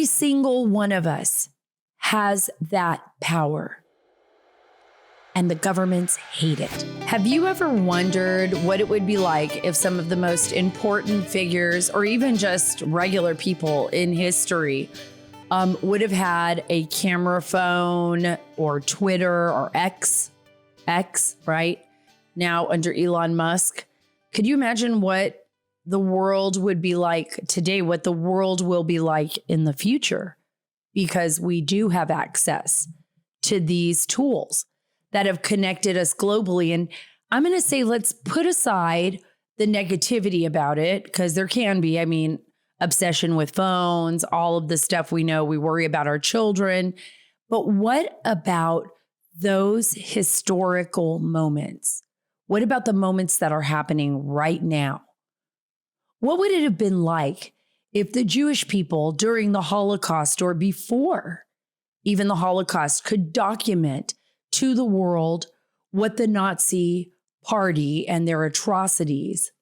Every single one of us has that power. And the governments hate it. Have you ever wondered what it would be like if some of the most important figures, or even just regular people in history, would have had a camera phone or Twitter or X, right? Now under Elon Musk. Could you imagine what the world would be like today, what the world will be like in the future? Because we do have access to these tools that have connected us globally. And I'm going to say, let's put aside the negativity about it, because there can be, obsession with phones, all of the stuff we know, we worry about our children. But what about those historical moments? What about the moments that are happening right now? What would it have been like if the Jewish people during the Holocaust or before even the Holocaust could document to the world what the Nazi party and their atrocities,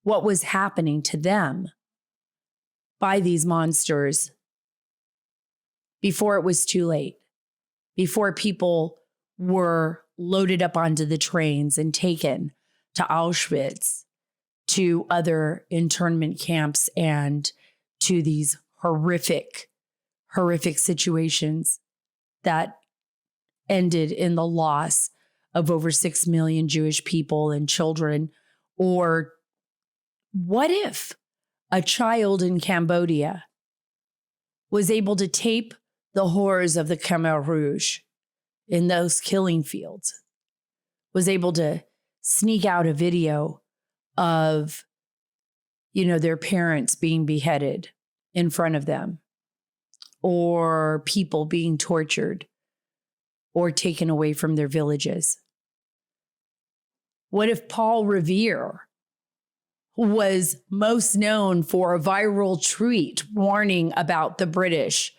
what was happening to them by these monsters before it was too late, before people were loaded up onto the trains and taken to Auschwitz, to other internment camps, and to these horrific situations that ended in the loss of over 6 million Jewish people and children? Or what if a child in Cambodia was able to tape the horrors of the Khmer Rouge in those killing fields, was able to sneak out a video of, their parents being beheaded in front of them, or people being tortured or taken away from their villages? What if Paul Revere was most known for a viral tweet warning about the British?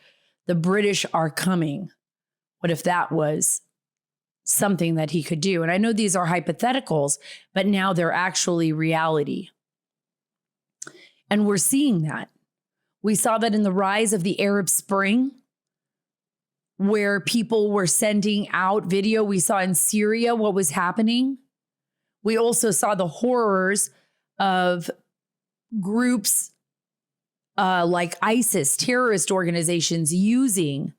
The British are coming. What if that was something that he could do? And I know these are hypotheticals, but now they're actually reality. And we're seeing that. We saw that in the rise of the Arab Spring, where people were sending out video. We saw in Syria what was happening. We also saw the horrors of groups like ISIS, terrorist organizations, using,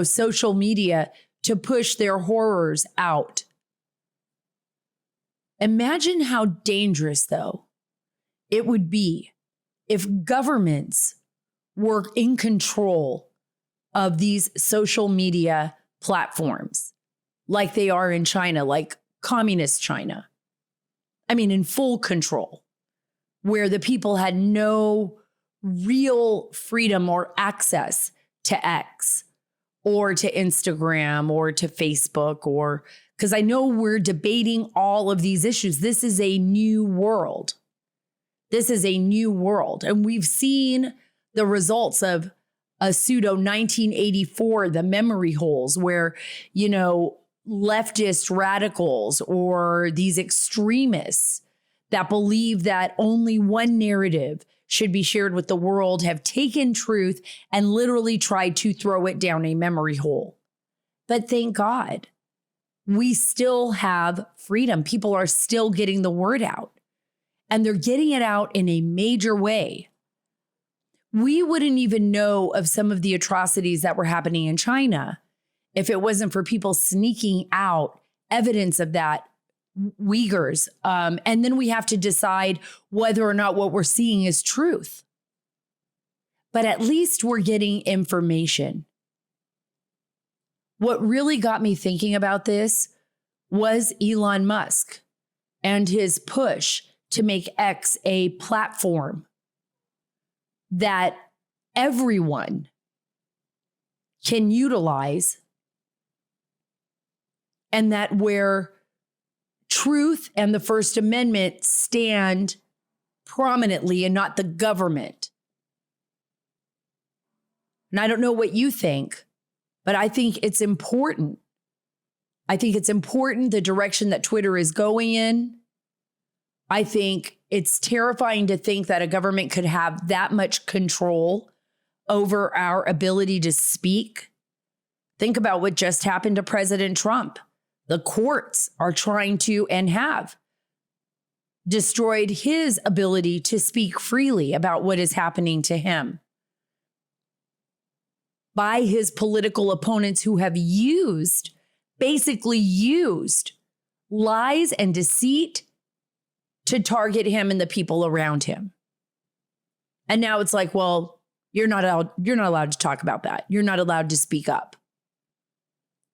social media to push their horrors out. Imagine how dangerous, though, it would be if governments were in control of these social media platforms like they are in China, like communist China. In full control, where the people had no real freedom or access to X or to Instagram or to Facebook, or because I know we're debating all of these issues. This is a new world. This is a new world. And we've seen the results of a pseudo 1984, the memory holes, where, leftist radicals or these extremists that believe that only one narrative should be shared with the world have taken truth and literally tried to throw it down a memory hole. But thank God, we still have freedom. People are still getting the word out, and they're getting it out in a major way. We wouldn't even know of some of the atrocities that were happening in China if it wasn't for people sneaking out evidence of that, Uyghurs. And then we have to decide whether or not what we're seeing is truth. But at least we're getting information. What really got me thinking about this was Elon Musk and his push to make X a platform that everyone can utilize, and that where truth and the First Amendment stand prominently and not the government. And I don't know what you think, but I think it's important. I think it's important the direction that Twitter is going in. I think it's terrifying to think that a government could have that much control over our ability to speak. Think about what just happened to President Trump. The courts are trying to and have destroyed his ability to speak freely about what is happening to him by his political opponents who have basically used lies and deceit to target him and the people around him. And now it's like, well, you're not allowed to talk about that. You're not allowed to speak up.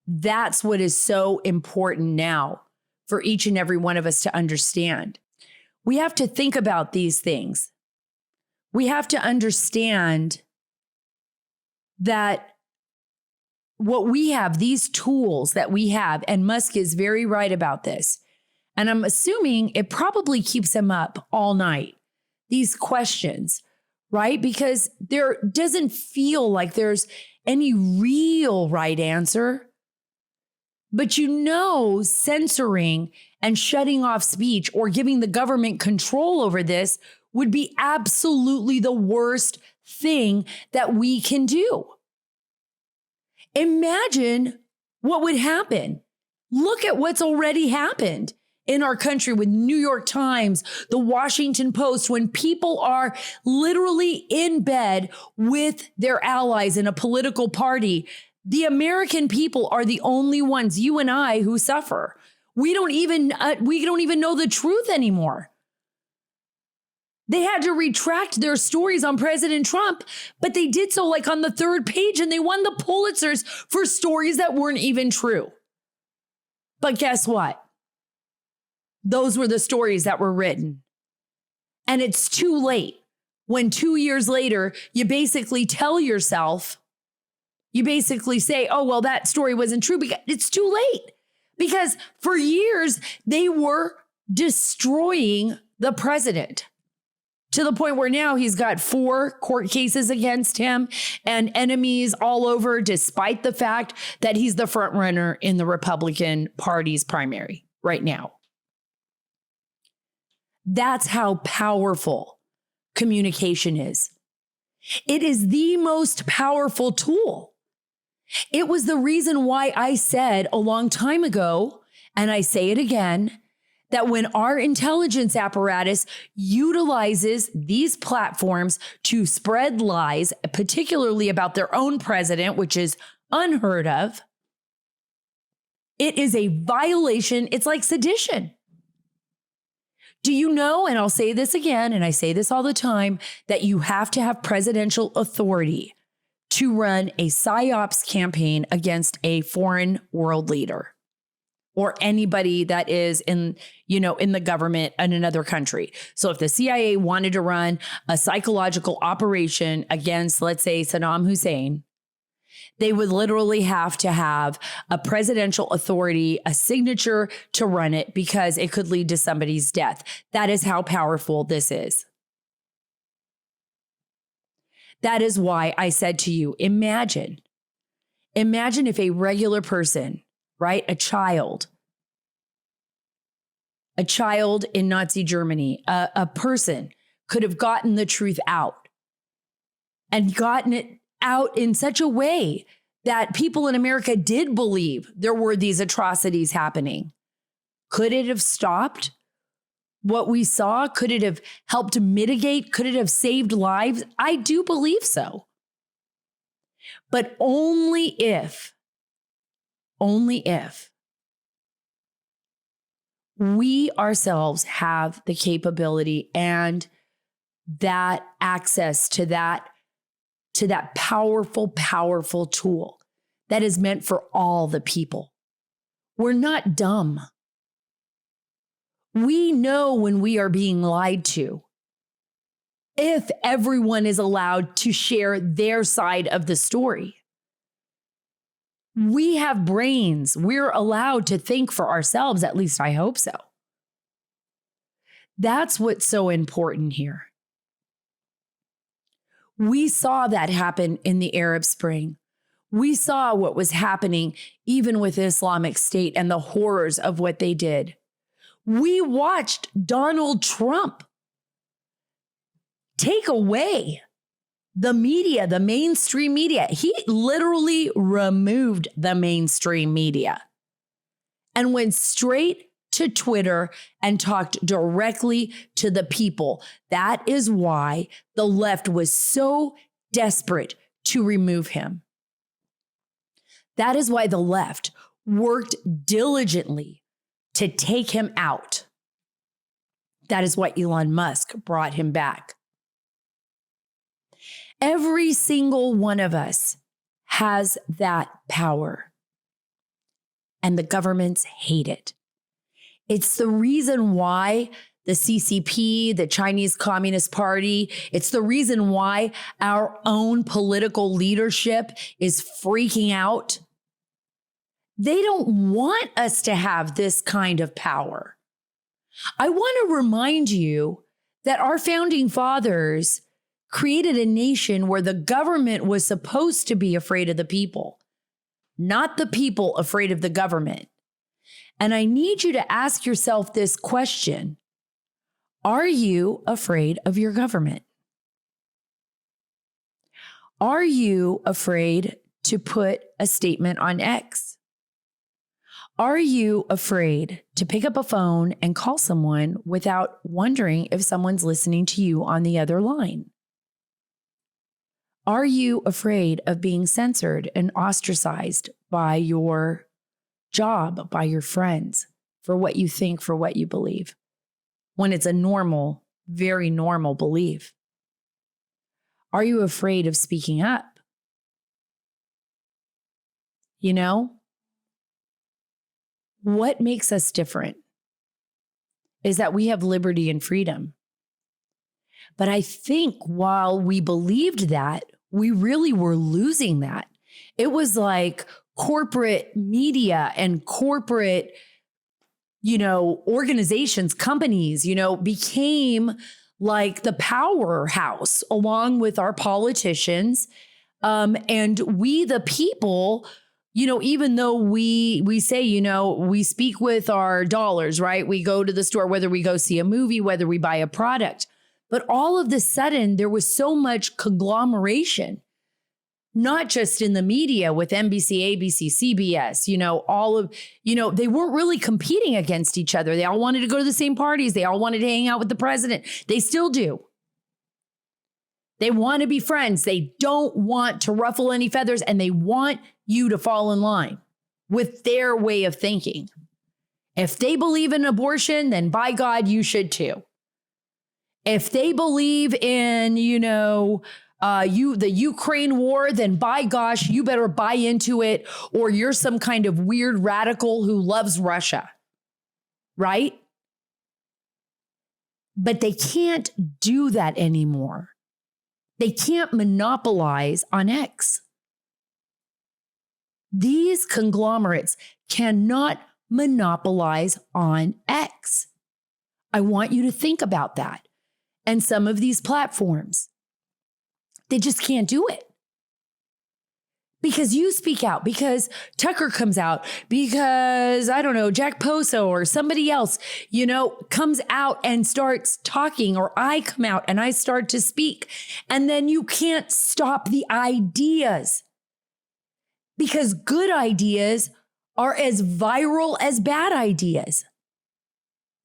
That's what is so important now for each and every one of us to understand. We have to think about these things. We have to understand that what we have, these tools that we have, and Musk is very right about this, and I'm assuming it probably keeps him up all night, these questions, right? Because there doesn't feel like there's any real right answer. But censoring and shutting off speech or giving the government control over this would be absolutely the worst thing that we can do. Imagine what would happen. Look at what's already happened in our country with New York Times, the Washington Post, when people are literally in bed with their allies in a political party. The American people are the only ones, you and I, who suffer. We don't even know the truth anymore. They had to retract their stories on President Trump, but they did so like on the third page, and they won the Pulitzers for stories that weren't even true. But guess what? Those were the stories that were written. And it's too late when 2 years later, you basically tell yourself, you basically say, oh, well, that story wasn't true, because it's too late. Because for years, they were destroying the president to the point where now he's got 4 court cases against him and enemies all over, despite the fact that he's the front runner in the Republican Party's primary right now. That's how powerful communication is. It is the most powerful tool. It was the reason why I said a long time ago, and I say it again, that when our intelligence apparatus utilizes these platforms to spread lies, particularly about their own president, which is unheard of, it is a violation. It's like sedition. Do you know, and I'll say this again, and I say this all the time, that you have to have presidential authority to run a psyops campaign against a foreign world leader or anybody that is in the government in another country. So if the CIA wanted to run a psychological operation against, let's say, Saddam Hussein, they would literally have to have a presidential authority, a signature to run it, because it could lead to somebody's death. That is how powerful this is. That is why I said to you, imagine if a regular person, right, a child in Nazi Germany, a person could have gotten the truth out and gotten it out in such a way that people in America did believe there were these atrocities happening. Could it have stopped what we saw? Could it have helped mitigate? Could it have saved lives? I do believe so. But only if we ourselves have the capability and that access to that powerful, powerful tool that is meant for all the people. We're not dumb. We know when we are being lied to. If everyone is allowed to share their side of the story. We have brains. We're allowed to think for ourselves. At least I hope so. That's what's so important here. We saw that happen in the Arab Spring. We saw what was happening even with Islamic State and the horrors of what they did. We watched Donald Trump take away the media, the mainstream media. He literally removed the mainstream media and went straight to Twitter and talked directly to the people. That is why the left was so desperate to remove him. That is why the left worked diligently to take him out. That is why Elon Musk brought him back. Every single one of us has that power, and the governments hate it. It's the reason why the CCP, the Chinese Communist Party, it's the reason why our own political leadership is freaking out. They don't want us to have this kind of power. I want to remind you that our founding fathers created a nation where the government was supposed to be afraid of the people, not the people afraid of the government. And I need you to ask yourself this question. Are you afraid of your government? Are you afraid to put a statement on X? Are you afraid to pick up a phone and call someone without wondering if someone's listening to you on the other line? Are you afraid of being censored and ostracized by your job, by your friends, for what you think, for what you believe, when it's a normal, very normal belief? Are you afraid of speaking up? You know, what makes us different is that we have liberty and freedom. But I think while we believed that, we really were losing that. It was like corporate media and corporate, organizations, companies, became like the powerhouse along with our politicians. And we, the people, even though we say, we speak with our dollars, right? We go to the store, whether we go see a movie, whether we buy a product. But all of a sudden, there was so much conglomeration, not just in the media with NBC, ABC, CBS, they weren't really competing against each other. They all wanted to go to the same parties. They all wanted to hang out with the president. They still do. They want to be friends. They don't want to ruffle any feathers, and they want you to fall in line with their way of thinking. If they believe in abortion, then by God, you should too. If they believe in, the Ukraine war, then by gosh, you better buy into it, or you're some kind of weird radical who loves Russia, right? But they can't do that anymore. They can't monopolize on X. These conglomerates cannot monopolize on X. I want you to think about that. And some of these platforms, they just can't do it. Because you speak out, because Tucker comes out, because, I don't know, Jack Poso or somebody else, comes out and starts talking, or I come out and I start to speak. And then you can't stop the ideas. Because good ideas are as viral as bad ideas.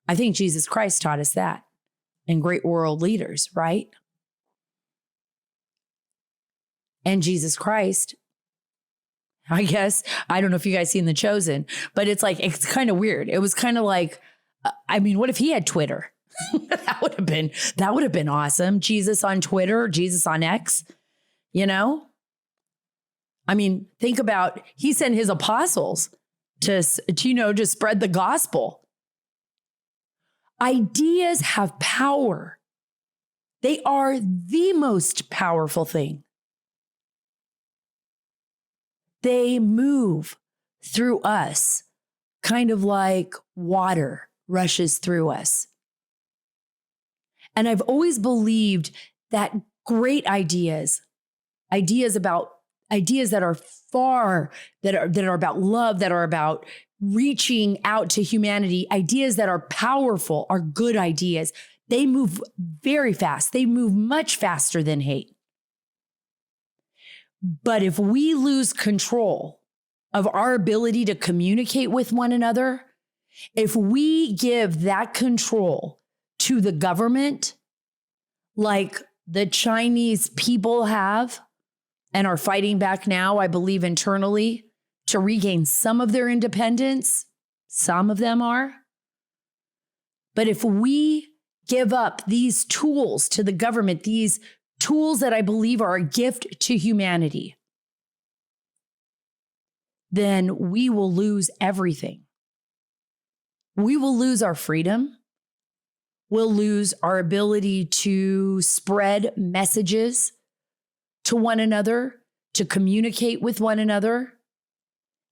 I think Jesus Christ taught us that. And great world leaders, right? And Jesus Christ, I guess, I don't know if you guys seen The Chosen, but it's kind of weird. It was kind of like, what if he had Twitter? That would have been awesome. Jesus on Twitter, Jesus on X, think about, he sent his apostles to spread the gospel. Ideas have power. They are the most powerful thing. They move through us, kind of like water rushes through us. And I've always believed that great ideas that are far, that are about love, that are about reaching out to humanity, ideas that are powerful are good ideas. They move very fast. They move much faster than hate. But if we lose control of our ability to communicate with one another, if we give that control to the government, like the Chinese people have and are fighting back now, I believe internally, to regain some of their independence, some of them are. But if we give up these tools to the government, these tools that I believe are a gift to humanity, then we will lose everything. We will lose our freedom. We'll lose our ability to spread messages to one another, to communicate with one another.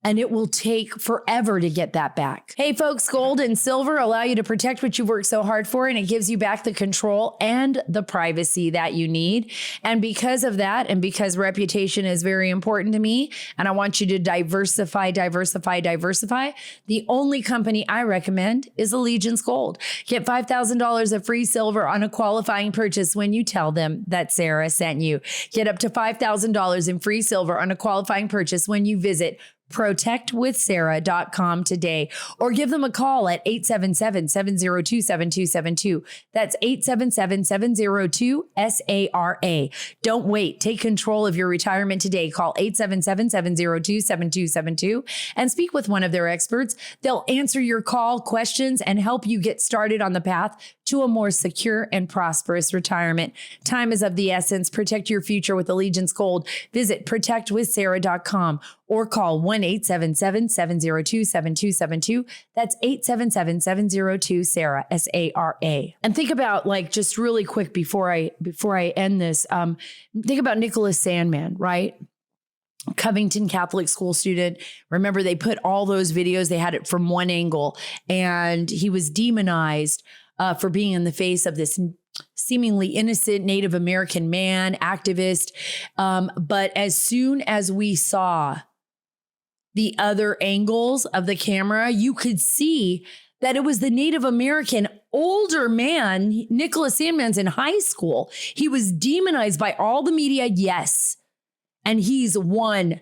And it will take forever to get that back. Hey folks, gold and silver allow you to protect what you've worked so hard for, and it gives you back the control and the privacy that you need. And because of that, and because reputation is very important to me, and I want you to diversify, the only company I recommend is Allegiance Gold. Get $5,000 of free silver on a qualifying purchase when you tell them that Sara sent you. Get up to $5,000 in free silver on a qualifying purchase when you visit protectwithsara.com today, or give them a call at 877-702-7272. That's 877-702-SARA. Don't wait. Take control of your retirement today. Call 877-702-7272 and speak with one of their experts. They'll answer your call, questions, and help you get started on the path to a more secure and prosperous retirement. Time is of the essence. Protect your future with Allegiance Gold. Visit protectwithsara.com or call 1-877-702-7272. That's 877-702-SARA, SARA. And think about, like, just really quick before I end this, think about Nicholas Sandmann, right? Covington Catholic school student. Remember, they put all those videos, they had it from one angle, and he was demonized for being in the face of this seemingly innocent Native American man, activist. But as soon as we saw the other angles of the camera, you could see that it was the Native American older man. Nicholas Sandmann's in high school. He was demonized by all the media, yes. And he's won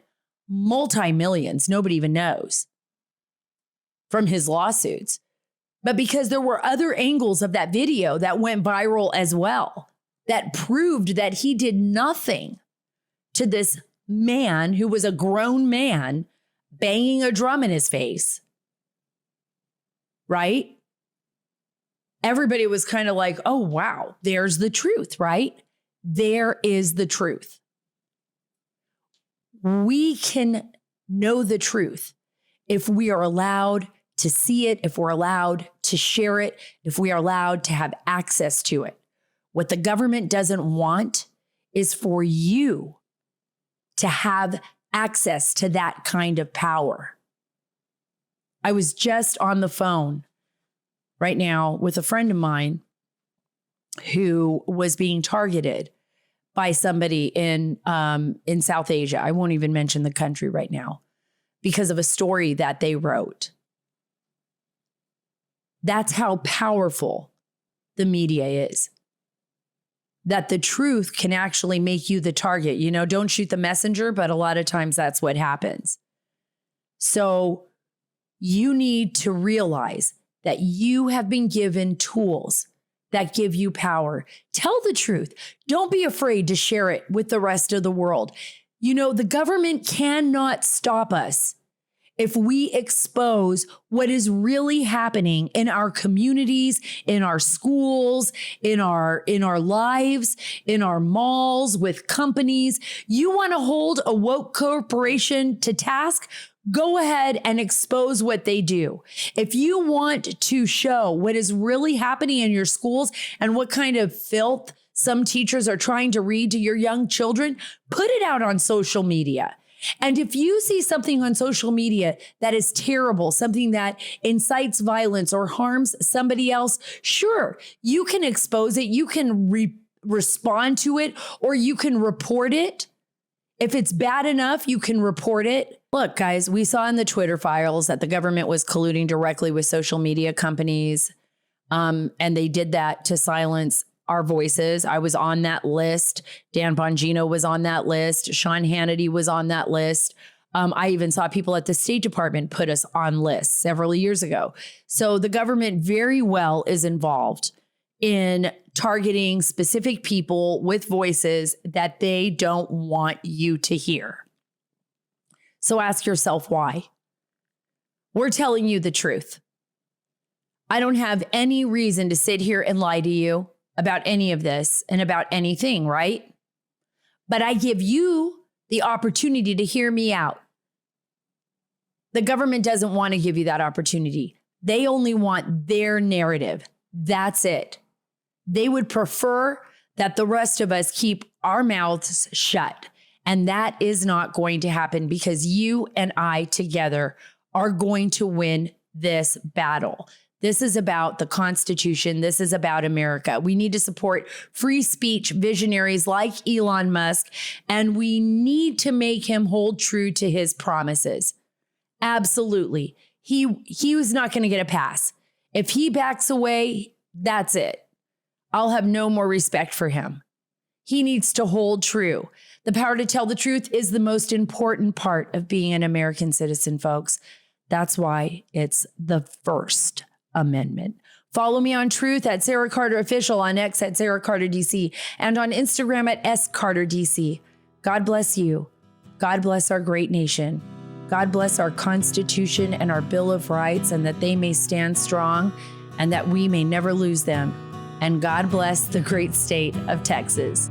multi-millions, nobody even knows, from his lawsuits. But because there were other angles of that video that went viral as well, that proved that he did nothing to this man who was a grown man banging a drum in his face, right? Everybody was kind of like, oh, wow, there's the truth, right? There is the truth. We can know the truth if we are allowed to see it, if we're allowed to share it, if we are allowed to have access to it. What the government doesn't want is for you to have access to that kind of power. I was just on the phone right now with a friend of mine who was being targeted by somebody in South Asia. I won't even mention the country right now because of a story that they wrote. That's how powerful the media is. That the truth can actually make you the target. You know, don't shoot the messenger, but a lot of times that's what happens. So you need to realize that you have been given tools that give you power. Tell the truth. Don't be afraid to share it with the rest of the world. You know, the government cannot stop us if we expose what is really happening in our communities, in our schools, in our lives, in our malls, with companies. You want to hold a woke corporation to task? Go ahead and expose what they do. If you want to show what is really happening in your schools and what kind of filth some teachers are trying to read to your young children, put it out on social media. And if you see something on social media that is terrible, something that incites violence or harms somebody else, sure, you can expose it, you can respond to it, or you can report it. If it's bad enough, you can report it. Look, guys, we saw in the Twitter files that the government was colluding directly with social media companies, and they did that to silence our voices. I was on that list. Dan Bongino was on that list. Sean Hannity was on that list. I even saw people at the State Department put us on lists several years ago. So the government very well is involved in targeting specific people with voices that they don't want you to hear. So ask yourself why. We're telling you the truth. I don't have any reason to sit here and lie to you about any of this and about anything, right? But I give you the opportunity to hear me out. The government doesn't want to give you that opportunity. They only want their narrative. That's it. They would prefer that the rest of us keep our mouths shut. And that is not going to happen because you and I together are going to win this battle. This is about the Constitution. This is about America. We need to support free speech visionaries like Elon Musk, and we need to make him hold true to his promises. Absolutely. He was not going to get a pass. If he backs away, that's it. I'll have no more respect for him. He needs to hold true. The power to tell the truth is the most important part of being an American citizen, folks. That's why it's the First Amendment. Follow me on Truth at Sara Carter Official, on X at Sara Carter DC, and on Instagram at SCarterDC. God bless you. God bless our great nation. God bless our Constitution and our Bill of Rights, and that they may stand strong and that we may never lose them. And God bless the great state of Texas.